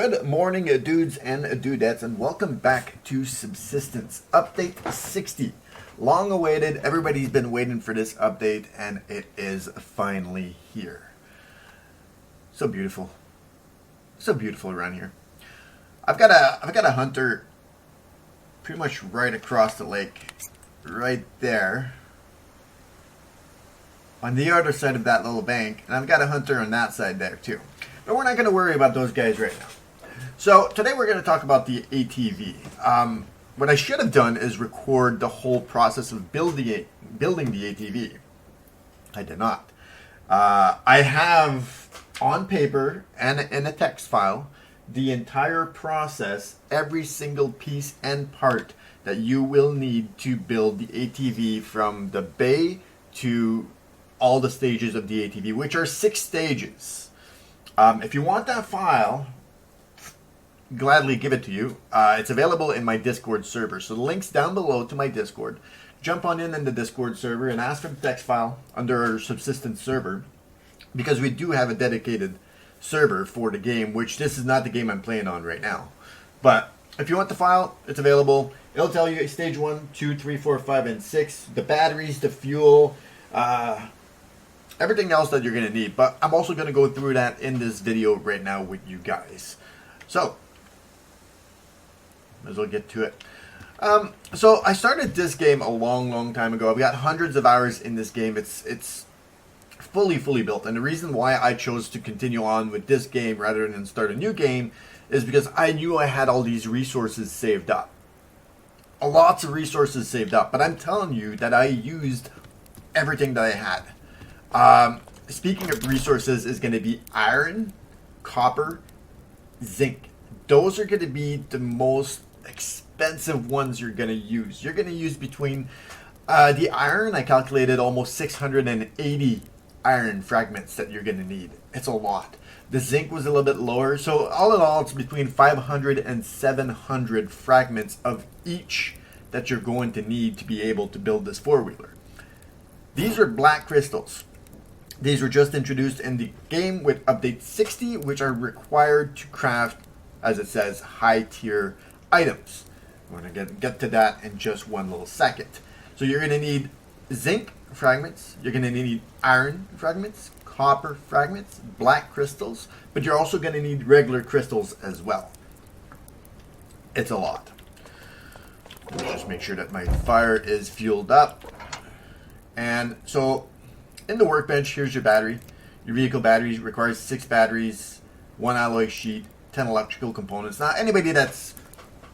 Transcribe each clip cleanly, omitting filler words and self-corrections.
Good morning, dudes and dudettes, and welcome back to Subsistence Update 60. Long awaited, everybody's been waiting for this update, and it is finally here. So beautiful. So beautiful around here. I've got a hunter pretty much right across the lake, right there, on the other side of that little bank, and I've got a hunter on that side there too. But we're not going to worry about those guys right now. So today we're going to talk about the ATV. What I should have done is record the whole process of building the ATV. I did not. I have on paper and in a text file the entire process, every single piece and part that you will need to build the ATV from the bay to all the stages of the ATV, which are 6 stages. If you want that file, gladly give it to you. It's available in my Discord server. So the link's down below to my Discord. Jump on in the Discord server and ask for the text file under our Subsistence server, because we do have a dedicated server for the game, which this is not the game I'm playing on right now. But if you want the file, it's available. It'll tell you stage 1, 2, 3, 4, 5, and 6, the batteries, the fuel, everything else that you're going to need. But I'm also going to go through that in this video right now with you guys. So, might as well get to it. So I started this game a long time ago. I've got hundreds of hours in this game. It's fully built. And the reason why I chose to continue on with this game rather than start a new game is because I knew I had all these resources saved up. Lots of resources saved up. But I'm telling you that I used everything that I had. Speaking of resources, is going to be iron, copper, zinc. Those are going to be the most expensive ones you're going to use. You're going to use between the iron, I calculated almost 680 iron fragments that you're going to need. It's a lot. The zinc was a little bit lower. So all in all, it's between 500 and 700 fragments of each that you're going to need to be able to build this four-wheeler. These are black crystals. These were just introduced in the game with update 60, which are required to craft, as it says, high-tier items. We're going to get to that in just one little second. So you're going to need zinc fragments, you're going to need iron fragments, copper fragments, black crystals, but you're also going to need regular crystals as well. It's a lot. Let's just make sure that my fire is fueled up. And so in the workbench, here's your battery. Your vehicle battery requires 6 batteries, 1 alloy sheet, 10 electrical components. Now, anybody that's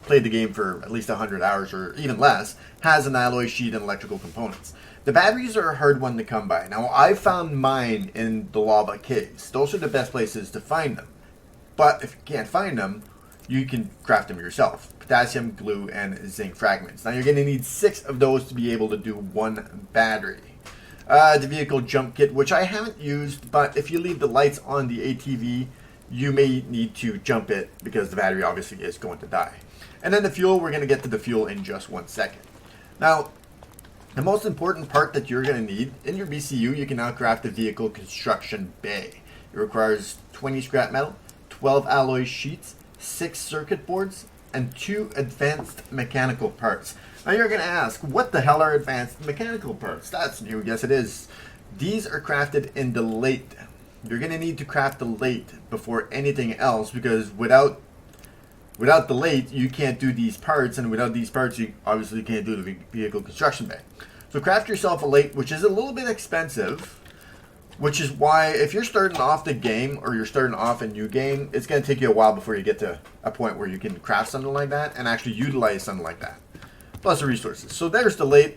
played the game for at least 100 hours or even less has an alloy sheet and electrical components. The batteries are a hard one to come by. Now, I found mine in the lava caves. Those are the best places to find them. But if you can't find them, you can craft them yourself. Potassium, glue, and zinc fragments. Now, you're going to need 6 of those to be able to do 1 battery. The vehicle jump kit, which I haven't used, but if you leave the lights on the ATV, you may need to jump it because the battery obviously is going to die. And then the fuel, we're going to get to the fuel in just 1 second. Now, the most important part that you're going to need, in your BCU, you can now craft the vehicle construction bay. It requires 20 scrap metal, 12 alloy sheets, 6 circuit boards, and 2 advanced mechanical parts. Now you're going to ask, what the hell are advanced mechanical parts? That's new. Yes, it is. These are crafted in the lathe. You're going to need to craft the lathe before anything else, because without the lathe, you can't do these parts, and without these parts, you obviously can't do the vehicle construction bay. So craft yourself a lathe, which is a little bit expensive, which is why if you're starting off the game or you're starting off a new game, it's going to take you a while before you get to a point where you can craft something like that and actually utilize something like that. Plus the resources. So there's the lathe.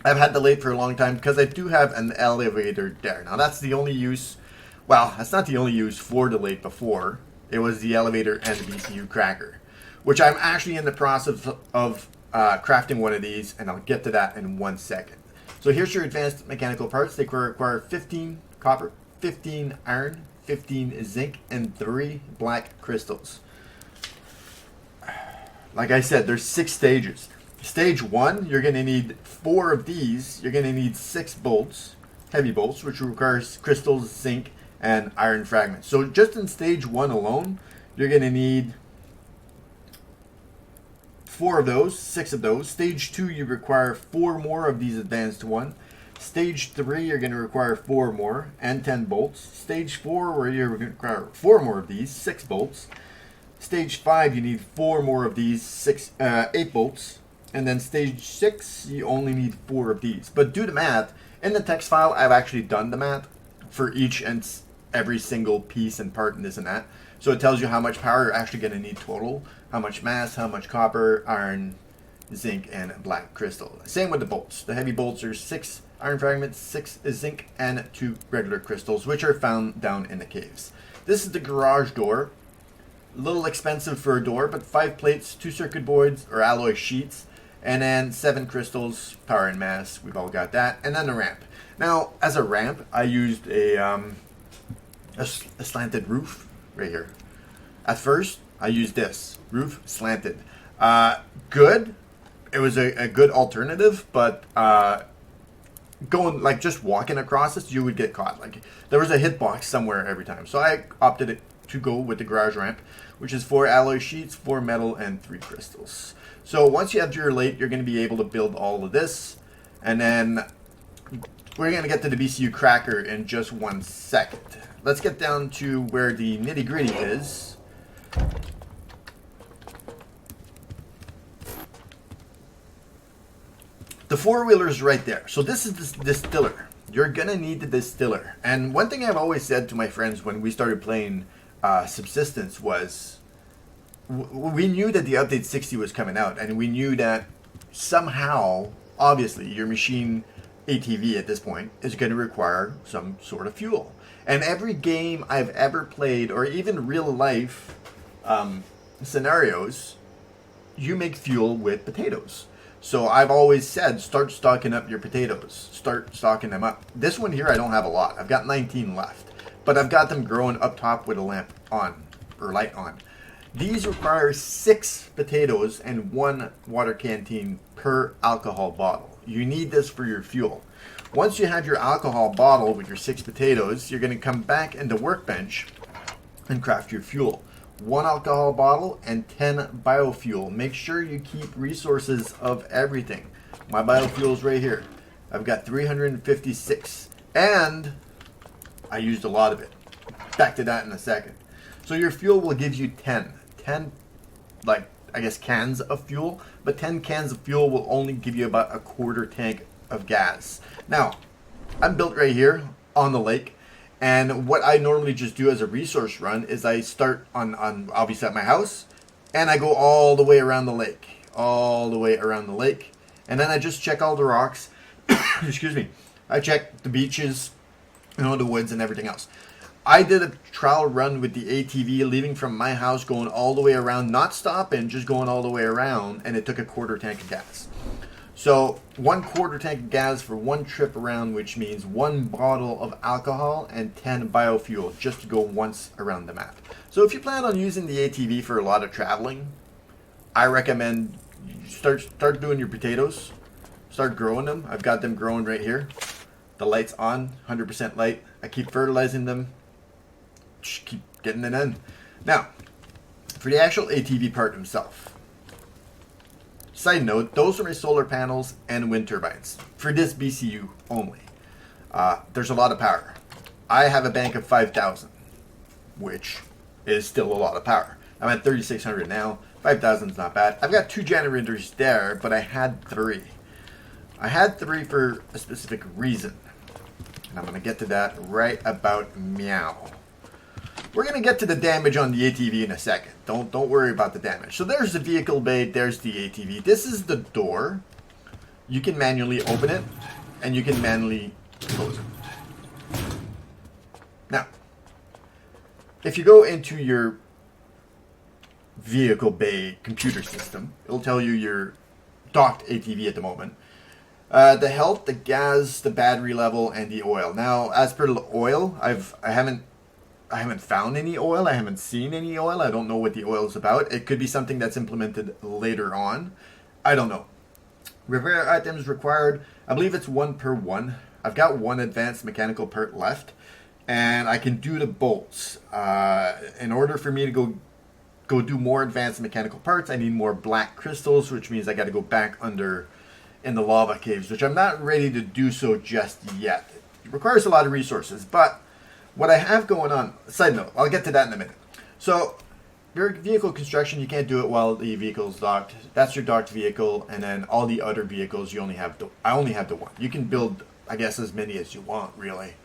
I've had the lathe for a long time because I do have an elevator there. Now that's the only use, well, that's not the only use for the lathe before. It was the elevator and the BCU cracker, which I'm actually in the process of crafting one of these, and I'll get to that in 1 second. So here's your advanced mechanical parts. They require 15 copper, 15 iron, 15 zinc, and 3 black crystals. Like I said, there's 6 stages. Stage 1, you're going to need 4 of these. You're going to need 6 bolts, heavy bolts, which requires crystals, zinc, and iron fragments. So just in stage 1 alone, you're going to need 4 of those, 6 of those. Stage 2, you require 4 more of these advanced 1. Stage 3, you're going to require 4 more and 10 bolts. Stage 4, where you require 4 more of these, 6 bolts. Stage 5, you need 4 more of these, 8 bolts. And then stage 6, you only need 4 of these. But do the math. In the text file, I've actually done the math for each and every single piece and part and this and that. So it tells you how much power you're actually going to need total, how much mass, how much copper, iron, zinc, and black crystal. Same with the bolts. The heavy bolts are 6 iron fragments, 6 zinc, and 2 regular crystals, which are found down in the caves. This is the garage door. A little expensive for a door, but 5 plates, 2 circuit boards or alloy sheets, and then 7 crystals, power and mass. We've all got that. And then a ramp. Now, as a ramp, I used a slanted roof right here. At first, I used this. Roof slanted. Good. It was a good alternative, but going, like, just walking across this, you would get caught. Like, there was a hitbox somewhere every time. So I opted to go with the garage ramp, which is 4 alloy sheets, 4 metal, and 3 crystals. So once you have your lathe, you're going to be able to build all of this. And then we're going to get to the BCU cracker in just 1 second. Let's get down to where the nitty gritty is. The 4-wheeler's right there. So this is the distiller. You're going to need the distiller. And one thing I've always said to my friends when we started playing Subsistence was, we knew that the update 60 was coming out, and we knew that somehow, obviously, your machine ATV at this point is going to require some sort of fuel. And every game I've ever played, or even real life scenarios, you make fuel with potatoes. So I've always said, start stocking up your potatoes. Start stocking them up. This one here, I don't have a lot. I've got 19 left. But I've got them growing up top with a lamp on, or light on. These require 6 potatoes and 1 water canteen per alcohol bottle. You need this for your fuel. Once you have your alcohol bottle with your 6 potatoes, you're going to come back into Workbench and craft your fuel. 1 alcohol bottle and 10 biofuel. Make sure you keep resources of everything. My biofuel's right here. I've got 356, and I used a lot of it. Back to that in a second. So your fuel will give you 10, like, I guess, cans of fuel, but 10 cans of fuel will only give you about a quarter tank of gas. Now, I'm built right here on the lake, and what I normally just do as a resource run is I start on obviously at my house, and I go all the way around the lake, and then I just check all the rocks. Excuse me. I check the beaches, the woods and everything else. I did a trial run with the ATV, leaving from my house, going all the way around, not stopping, just going all the way around, and it took a quarter tank of gas. So 1 quarter tank of gas for 1 trip around, which means 1 bottle of alcohol and 10 biofuel just to go once around the map. So if you plan on using the ATV for a lot of traveling, I recommend you start doing your potatoes, start growing them. I've got them growing right here. The light's on, 100% light. I keep fertilizing them. Just keep getting it in. Now, for the actual ATV part himself. Side note, those are my solar panels and wind turbines. For this BCU only. There's a lot of power. I have a bank of 5,000, which is still a lot of power. I'm at 3,600 now. 5,000 is not bad. I've got 2 generators there, but I had 3. I had 3 for a specific reason. And I'm going to get to that right about meow. We're going to get to the damage on the ATV in a second. Don't worry about the damage. So there's the vehicle bay. There's the ATV. This is the door. You can manually open it, and you can manually close it. Now, if you go into your vehicle bay computer system, it'll tell you your docked ATV at the moment. The health, the gas, the battery level, and the oil. Now, as per the oil, I haven't found any oil. I haven't seen any oil. I don't know what the oil is about. It could be something that's implemented later on. I don't know. Repair items required. I believe it's 1 per 1. I've got 1 advanced mechanical part left, and I can do the bolts. In order for me to go go do more advanced mechanical parts. I need more black crystals, which means I got to go back under in the lava caves, which I'm not ready to do so just yet. It requires a lot of resources, but what I have going on, side note, I'll get to that in a minute. So, your vehicle construction, you can't do it while the vehicle's docked. That's your docked vehicle, and then all the other vehicles, I only have the one. You can build, I guess, as many as you want, really.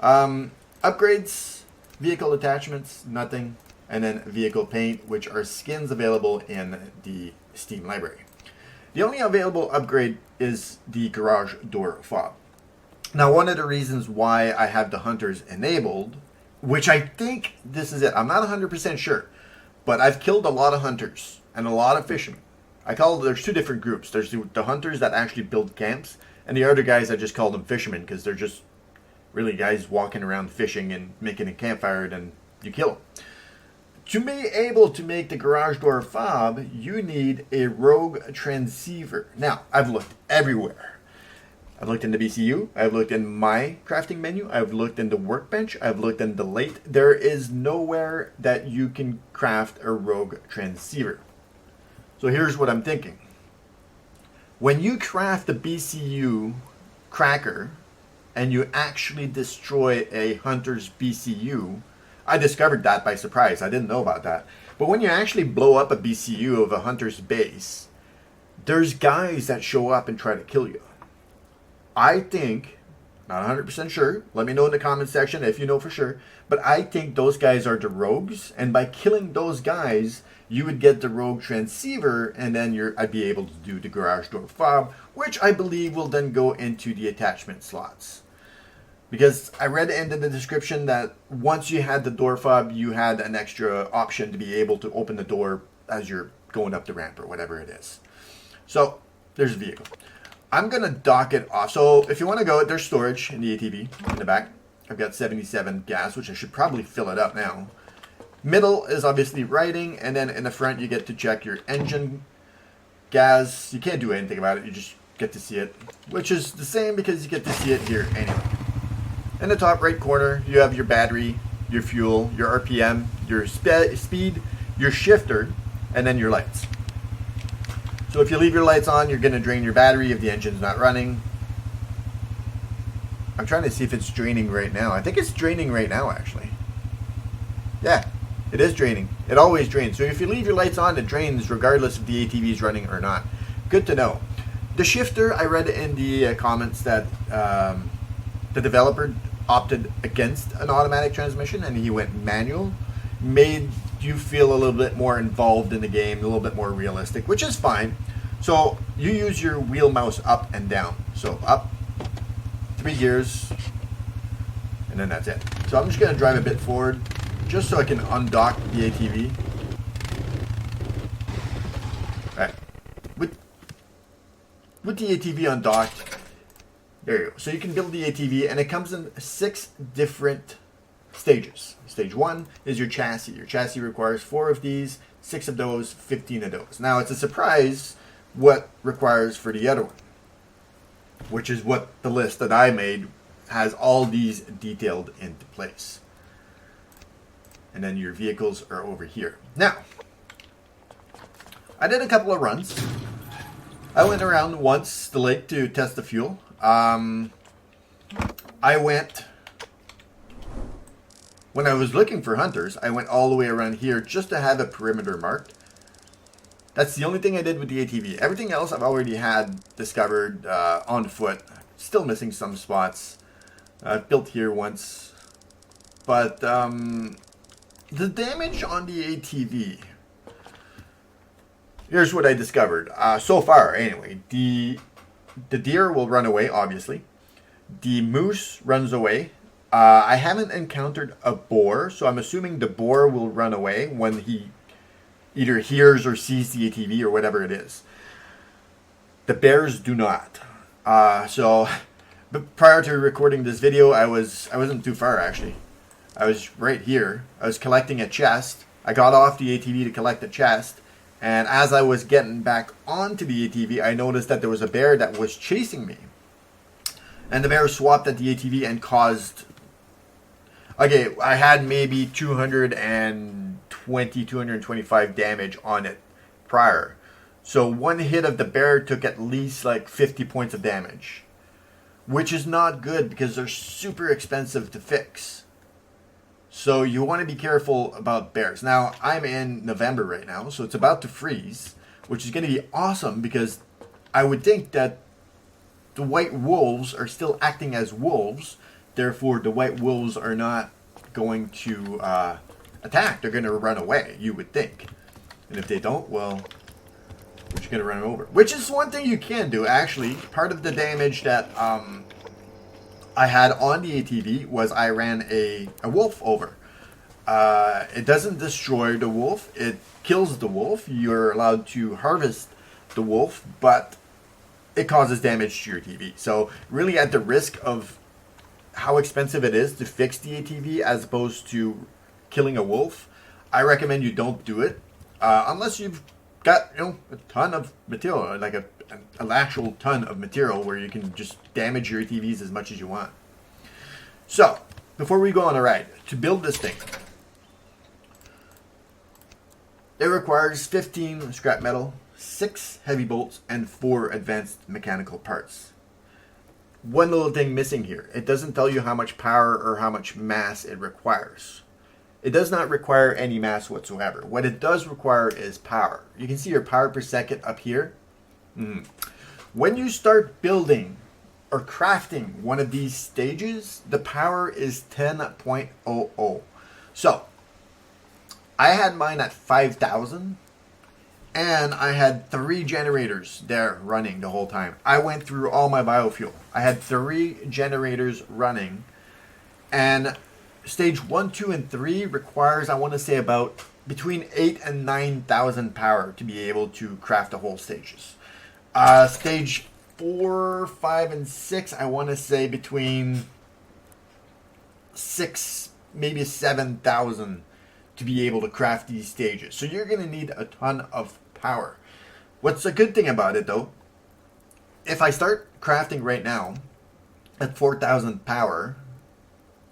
Upgrades, vehicle attachments, nothing. And then vehicle paint, which are skins available in the Steam library. The only available upgrade is the garage door fob. Now, one of the reasons why I have the hunters enabled, which I think this is it, I'm not 100% sure, but I've killed a lot of hunters and a lot of fishermen. There's two different groups. There's the hunters that actually build camps, and the other guys, I just call them fishermen because they're just really guys walking around fishing and making a campfire, and you kill them. To be able to make the garage door fob, you need a rogue transceiver. Now, I've looked everywhere. I've looked in the BCU, I've looked in my crafting menu, I've looked in the workbench, I've looked in the late. There is nowhere that you can craft a rogue transceiver. So here's what I'm thinking. When you craft the BCU cracker and you actually destroy a hunter's BCU, I discovered that by surprise. I didn't know about that. But when you actually blow up a BCU of a hunter's base, there's guys that show up and try to kill you. I think, not 100% sure, let me know in the comment section if you know for sure, but I think those guys are the rogues, and by killing those guys, you would get the rogue transceiver, and then I'd be able to do the garage door fob, which I believe will then go into the attachment slots. Because I read in the description that once you had the door fob, you had an extra option to be able to open the door as you're going up the ramp or whatever it is. So, there's a vehicle. I'm going to dock it off. So, if you want to go, there's storage in the ATV in the back. I've got 77 gas, which I should probably fill it up now. Middle is obviously riding, and then in the front you get to check your engine gas. You can't do anything about it, you just get to see it, which is the same because you get to see it here anyway. In the top right corner, you have your battery, your fuel, your RPM, your speed, your shifter, and then your lights. So if you leave your lights on, you're going to drain your battery if the engine's not running. I'm trying to see if it's draining right now. I think it's draining right now, actually. Yeah, it is draining. It always drains. So if you leave your lights on, it drains regardless if the ATV is running or not. Good to know. The shifter, I read in the comments that the developer opted against an automatic transmission and he went manual. Made you feel a little bit more involved in the game, a little bit more realistic, which is fine. So you use your wheel mouse up and down. So up, 3 gears, and then that's it. So I'm just going to drive a bit forward just so I can undock the ATV. Alright. With the ATV undocked, there you go. So you can build the ATV, and it comes in 6 different stages. Stage 1 is your chassis. Your chassis requires 4 of these, 6 of those, 15 of those. Now, it's a surprise what requires for the other one, which is what the list that I made has all these detailed into place. And then your vehicles are over here. Now, I did a couple of runs. I went around once the lake to test the fuel. When I was looking for hunters, I went all the way around here just to have a perimeter marked. That's the only thing I did with the ATV. Everything else I've already had discovered on foot. Still missing some spots. I've built here once. But the damage on the ATV... Here's what I discovered. So far, anyway. The deer will run away, obviously. The moose runs away. I haven't encountered a boar, so I'm assuming the boar will run away when he either hears or sees the ATV or whatever it is. The bears do not. But prior to recording this video, I wasn't too far, actually. I was right here. I was collecting a chest. I got off the ATV to collect the chest. And as I was getting back onto the ATV, I noticed that there was a bear that was chasing me. And the bear swapped at the ATV and caused... Okay, I had maybe 220 225 damage on it prior. So one hit of the bear took at least like 50 points of damage, which is not good because they're super expensive to fix. So you want to be careful about bears. Now, I'm in November right now, so it's about to freeze, which is going to be awesome because I would think that the white wolves are still acting as wolves. Therefore, the white wolves are not going to attack. They're going to run away, you would think. And if they don't, well, we're just going to run them over. Which is one thing you can do, actually. Part of the damage that I had on the ATV was I ran a wolf over. It doesn't destroy the wolf. It kills the wolf. You're allowed to harvest the wolf, but it causes damage to your ATV. So really at the risk of how expensive it is to fix the ATV as opposed to killing a wolf, I recommend you don't do it unless you've got a ton of material, like an actual ton of material where you can just damage your ATVs as much as you want. So before we go on a ride, to build this thing, it requires 15 scrap metal, 6 heavy bolts, and 4 advanced mechanical parts. One little thing missing here. It doesn't tell you how much power or how much mass it requires. It does not require any mass whatsoever. What it does require is power. You can see your power per second up here. When you start building or crafting one of these stages, the power is 10.00. So, I had mine at 5,000. And I had 3 generators there running the whole time. I went through all my biofuel. I had 3 generators running. And stage 1, 2, and 3 requires, I want to say, about between 8 and 9,000 power to be able to craft the whole stages. Stage 4, 5, and 6, I want to say between 6, maybe 7,000 to be able to craft these stages. So you're going to need a ton of power. What's a good thing about it though, if I start crafting right now at 4,000 power,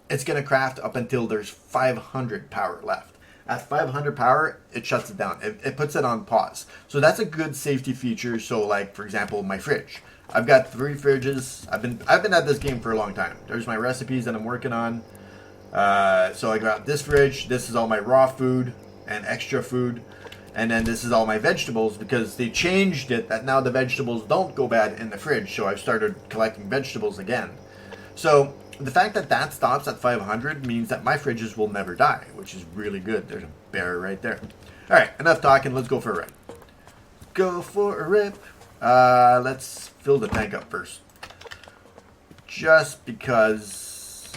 it's going to craft up until there's 500 power left. At 500 power, it shuts it down. It puts it on pause. So that's a good safety feature. So like, for example, my fridge. I've got 3 fridges. I've been at this game for a long time. There's my recipes that I'm working on. So I got this fridge. This is all my raw food and extra food. And then this is all my vegetables because they changed it that now the vegetables don't go bad in the fridge. So I've started collecting vegetables again. So the fact that that stops at 500 means that my fridges will never die, which is really good. There's a bear right there. All right, enough talking. Let's go for a rip. Go for a rip. Let's fill the tank up first. Just because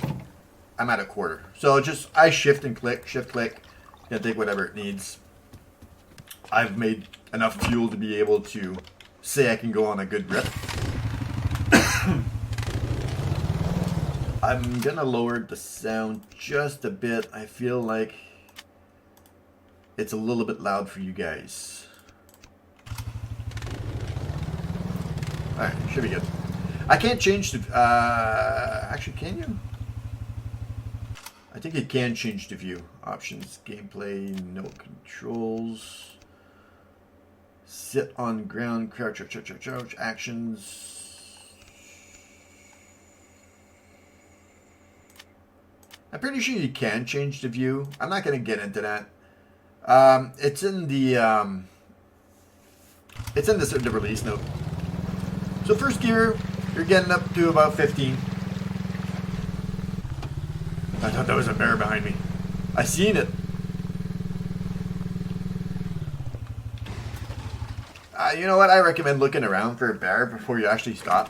I'm at a quarter. So just I shift click. Gonna take whatever it needs. I've made enough fuel to be able to say I can go on a good rip. I'm gonna lower the sound just a bit. I feel like it's a little bit loud for you guys. Alright, should be good. I can't change the... actually, can you? I think you can change the view. Options, gameplay, no controls. Sit on ground, crouch, actions. I'm pretty sure you can change the view. I'm not going to get into that. It's in the release note. So first gear, you're getting up to about 15. I thought that was a bear behind me. I seen it. You know what? I recommend looking around for a bear before you actually stop.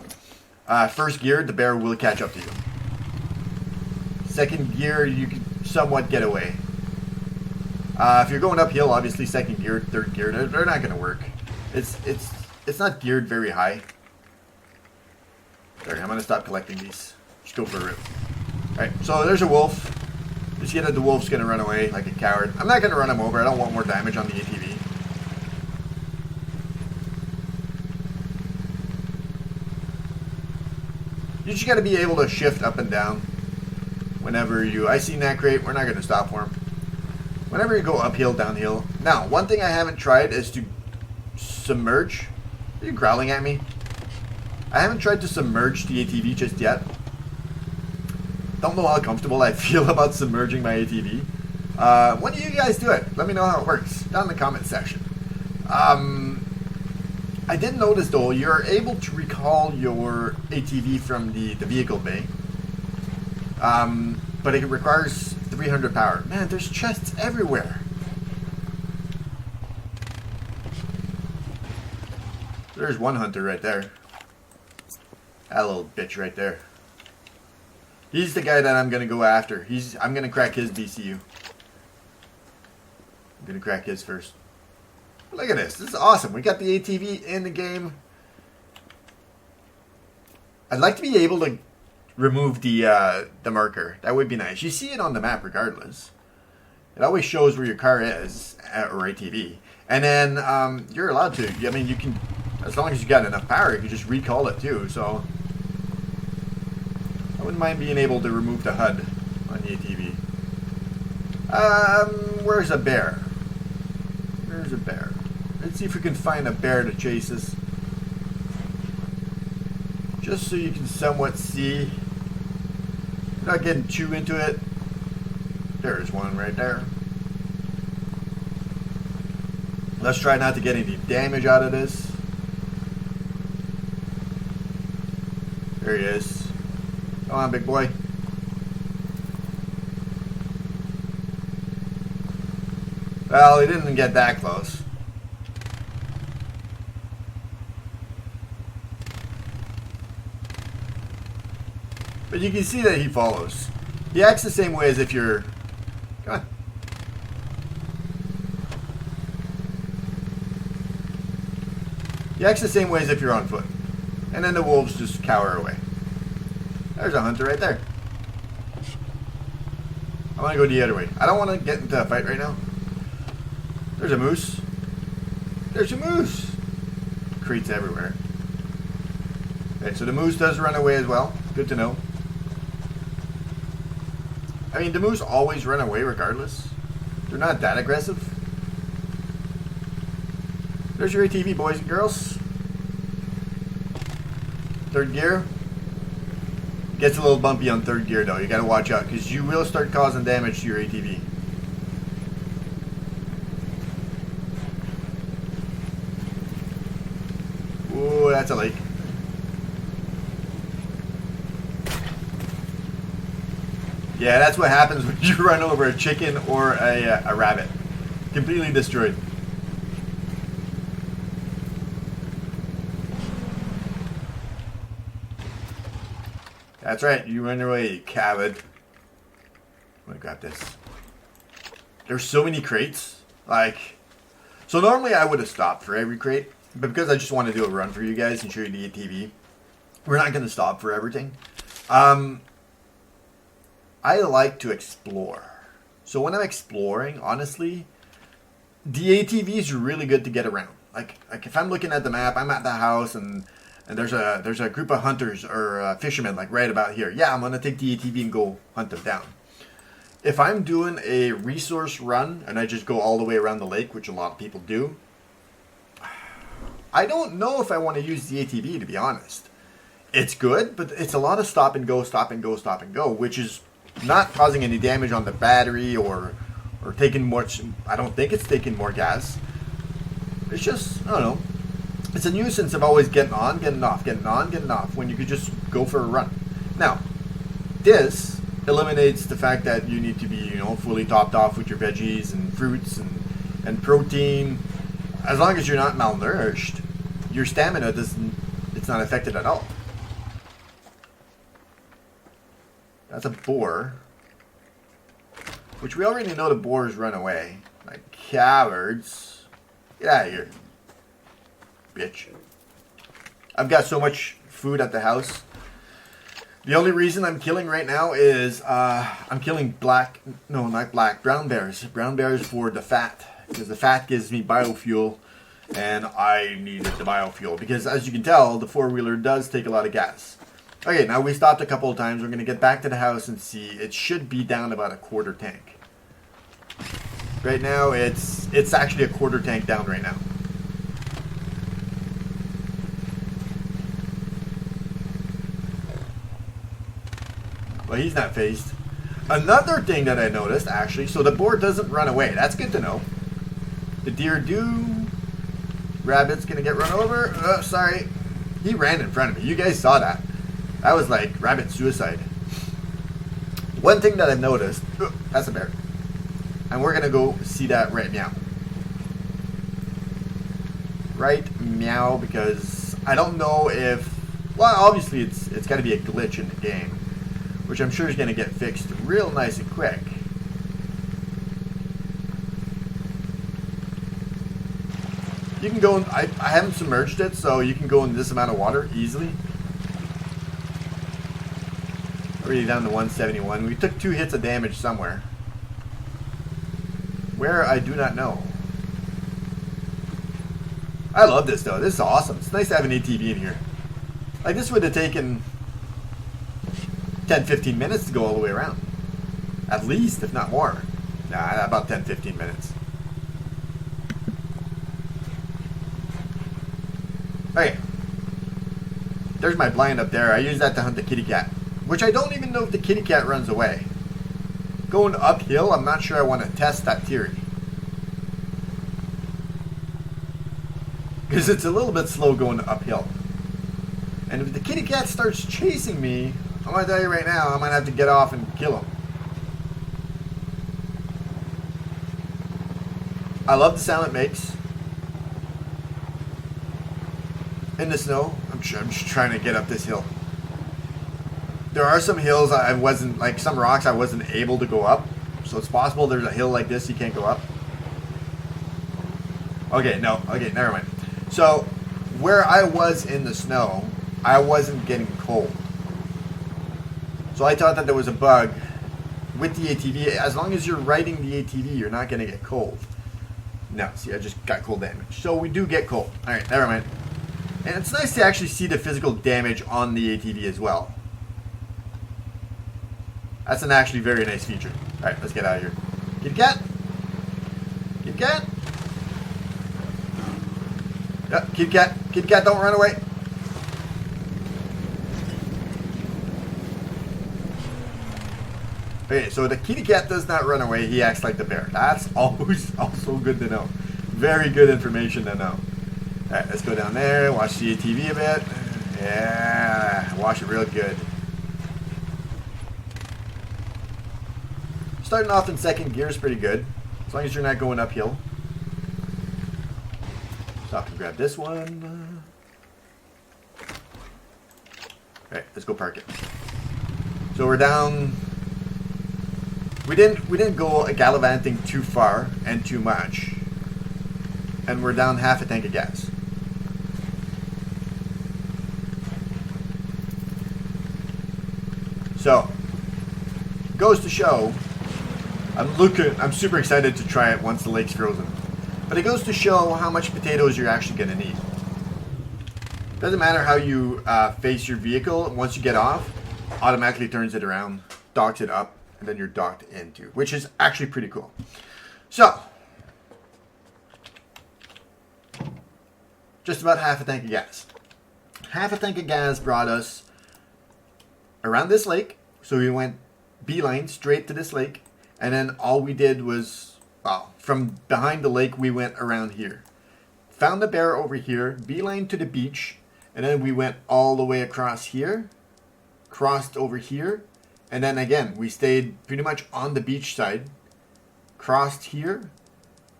First gear, the bear will catch up to you. Second gear, you can somewhat get away. If you're going uphill, obviously second gear, third gear, they're not going to work. It's not geared very high. There, I'm going to stop collecting these. Just go for a rip. Alright, so there's a wolf. You see that the wolf's going to run away like a coward. I'm not going to run him over. I don't want more damage on the ATV. You just got to be able to shift up and down whenever you... I see that crate. We're not going to stop for him. Whenever you go uphill, downhill. Now, one thing I haven't tried is to submerge. Are you growling at me? I haven't tried to submerge the ATV just yet. Don't know how comfortable I feel about submerging my ATV. When do you guys do it? Let me know how it works down in the comment section. I did notice though, you're able to recall your ATV from the vehicle bay. But it requires 300 power. Man, there's chests everywhere. There's one hunter right there. That little bitch right there. He's the guy that I'm gonna go after. I'm gonna crack his BCU. I'm gonna crack his first. Look at this. This is awesome. We got the ATV in the game. I'd like to be able to remove the marker. That would be nice. You see it on the map regardless. It always shows where your car is, or ATV. And then you're allowed to. I mean, you can, as long as you got enough power, you can just recall it too. So I wouldn't mind being able to remove the HUD on the ATV. Where's a bear? There's a bear. Let's see if we can find a bear to chase us. Just so you can somewhat see. Not getting too into it. There's one right there. Let's try not to get any damage out of this. There he is. Come on, big boy. Well, he didn't get that close. But you can see that he follows. He acts the same way as if you're... Come on. He acts the same way as if you're on foot. And then the wolves just cower away. There's a hunter right there. I want to go the other way. I don't want to get into a fight right now. There's a moose. There's a moose. Creats everywhere. Okay, so the moose does run away as well. Good to know. I mean, the moose always run away regardless. They're not that aggressive. There's your ATV, boys and girls. Third gear. Gets a little bumpy on third gear though. You gotta watch out because you will start causing damage to your ATV. Ooh, that's a lake. Yeah, that's what happens when you run over a chicken or a rabbit. Completely destroyed. That's right, you run away, you coward. I'm gonna grab this. There's so many crates. Like, so normally I would have stopped for every crate, but because I just want to do a run for you guys and show you the ATV, we're not gonna stop for everything. I like to explore. So when I'm exploring, honestly, the ATV is really good to get around. Like if I'm looking at the map, I'm at the house and there's a group of hunters or fishermen like right about here. Yeah, I'm gonna take the ATV and go hunt them down. If I'm doing a resource run and I just go all the way around the lake, which a lot of people do, I don't know if I want to use the ATV, to be honest. It's good, but it's a lot of stop and go, stop and go, stop and go, which is not causing any damage on the battery or taking much. I don't think it's taking more gas. It's just, I don't know. It's a nuisance of always getting on, getting off, getting on, getting off when you could just go for a run. Now, this eliminates the fact that you need to be, fully topped off with your veggies and fruits and protein. As long as you're not malnourished, your stamina it's not affected at all. That's a boar. Which we already know the boars run away. Like cowards. Get out of here. Bitch. I've got so much food at the house. The only reason I'm killing right now is I'm killing brown bears. Brown bears for the fat. Because the fat gives me biofuel. And I needed the biofuel. Because as you can tell, the four-wheeler does take a lot of gas. Okay, now we stopped a couple of times. We're going to get back to the house and see. It should be down about a quarter tank. Right now, it's actually a quarter tank down right now. Well, he's not phased. Another thing that I noticed, actually, so the boar doesn't run away. That's good to know. The deer do. Rabbit's gonna get run over. Oh, sorry. He ran in front of me. You guys saw that. That was like rabbit suicide. One thing that I've noticed, oh, that's a bear. And we're gonna go see that right meow. Right meow, because I don't know if, well, obviously it's gotta be a glitch in the game, which I'm sure is gonna get fixed real nice and quick. You can go in, I haven't submerged it, so you can go in this amount of water easily. Already down to 171. We took 2 hits of damage somewhere. Where, I do not know. I love this though. This is awesome. It's nice to have an ATV in here. Like, this would have taken 10-15 minutes to go all the way around. At least, if not more. Nah, about 10-15 minutes. Okay. There's my blind up there. I use that to hunt the kitty cat. Which I don't even know if the kitty cat runs away. Going uphill, I'm not sure I want to test that theory. Because it's a little bit slow going uphill. And if the kitty cat starts chasing me, I'm going to tell you right now, I might have to get off and kill him. I love the sound it makes. In the snow. I'm just trying to get up this hill. There are some hills I wasn't, like some rocks I wasn't able to go up. So it's possible there's a hill like this you can't go up. Okay, no. Okay, never mind. So, where I was in the snow, I wasn't getting cold. So I thought that there was a bug with the ATV. As long as you're riding the ATV, you're not going to get cold. No, see, I just got cold damage. So we do get cold. Alright, never mind. And it's nice to actually see the physical damage on the ATV as well. That's an actually very nice feature. Alright, let's get out of here. Kitty cat! Kitty cat! Yep, kitty cat. Kitty cat, don't run away. Okay, so the kitty cat does not run away. He acts like the bear. That's always also good to know. Very good information to know. Alright, let's go down there, watch the ATV a bit. Yeah, watch it real good. Starting off in second gear is pretty good, as long as you're not going uphill. Stop and grab this one. Alright, let's go park it. So we're down. We didn't go gallivanting too far and too much. And we're down half a tank of gas. So, goes to show, I'm super excited to try it once the lake's frozen. But it goes to show how much potatoes you're actually going to need. Doesn't matter how you face your vehicle, once you get off, automatically turns it around, docks it up, and then you're docked into, which is actually pretty cool. So, just about half a tank of gas. Half a tank of gas brought us around this lake. So we went beeline straight to this lake. And then all we did was, well, from behind the lake, we went around here. Found the bear over here, beeline to the beach. And then we went all the way across here. Crossed over here. And then again, we stayed pretty much on the beach side. Crossed here.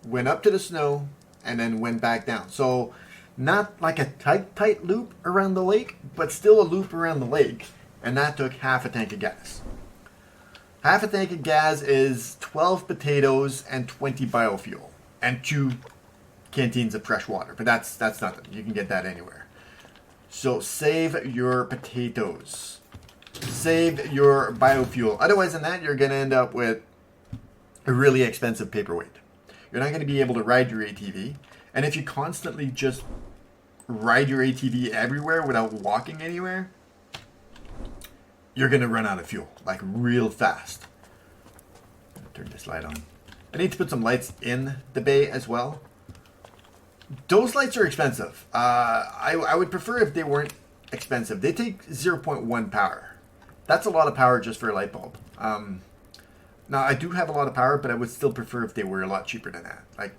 Went up to the snow. And then went back down. So, not like a tight loop around the lake, but still a loop around the lake. And that took half a tank of gas. Half a tank of gas is 12 potatoes and 20 biofuel. And 2 canteens of fresh water. But that's nothing. You can get that anywhere. So save your potatoes. Save your biofuel. Otherwise than that, you're going to end up with a really expensive paperweight. You're not going to be able to ride your ATV. And if you constantly just ride your ATV everywhere without walking anywhere, you're going to run out of fuel, like real fast. Turn this light on. I need to put some lights in the bay as well. Those lights are expensive. I would prefer if they weren't expensive. They take 0.1 power. That's a lot of power just for a light bulb. Now, I do have a lot of power, but I would still prefer if they were a lot cheaper than that. Like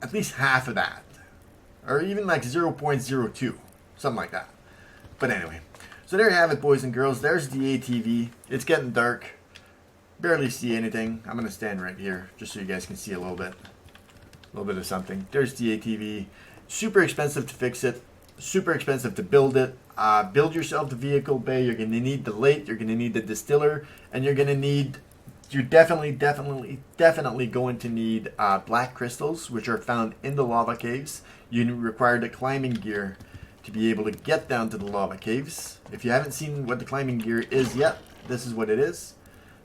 at least half of that. Or even like 0.02. Something like that. But anyway. So there you have it, boys and girls. There's the ATV. It's getting dark. Barely see anything. I'm going to stand right here just so you guys can see a little bit. A little bit of something. There's the ATV. Super expensive to fix it. Super expensive to build it. Build yourself the vehicle bay. You're going to need the lathe. You're going to need the distiller. And you're going to need... You're definitely going to need black crystals, which are found in the lava caves. You require the climbing gear to be able to get down to the lava caves. If you haven't seen what the climbing gear is yet, this is what it is.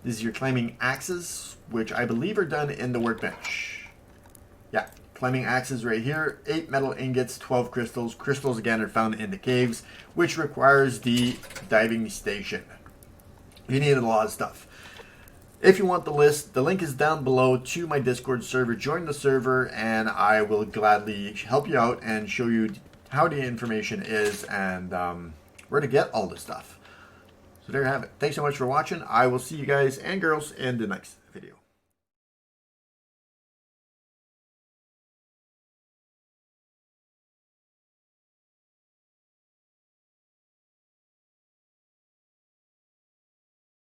This is your climbing axes, which I believe are done in the workbench. Yeah, climbing axes right here. 8 metal ingots, 12 crystals. Crystals, again, are found in the caves, which requires the diving station. You need a lot of stuff. If you want the list, the link is down below to my Discord server. Join the server, and I will gladly help you out and show you how the information is and where to get all this stuff. So there you have it. Thanks so much for watching. I will see you guys and girls in the next video.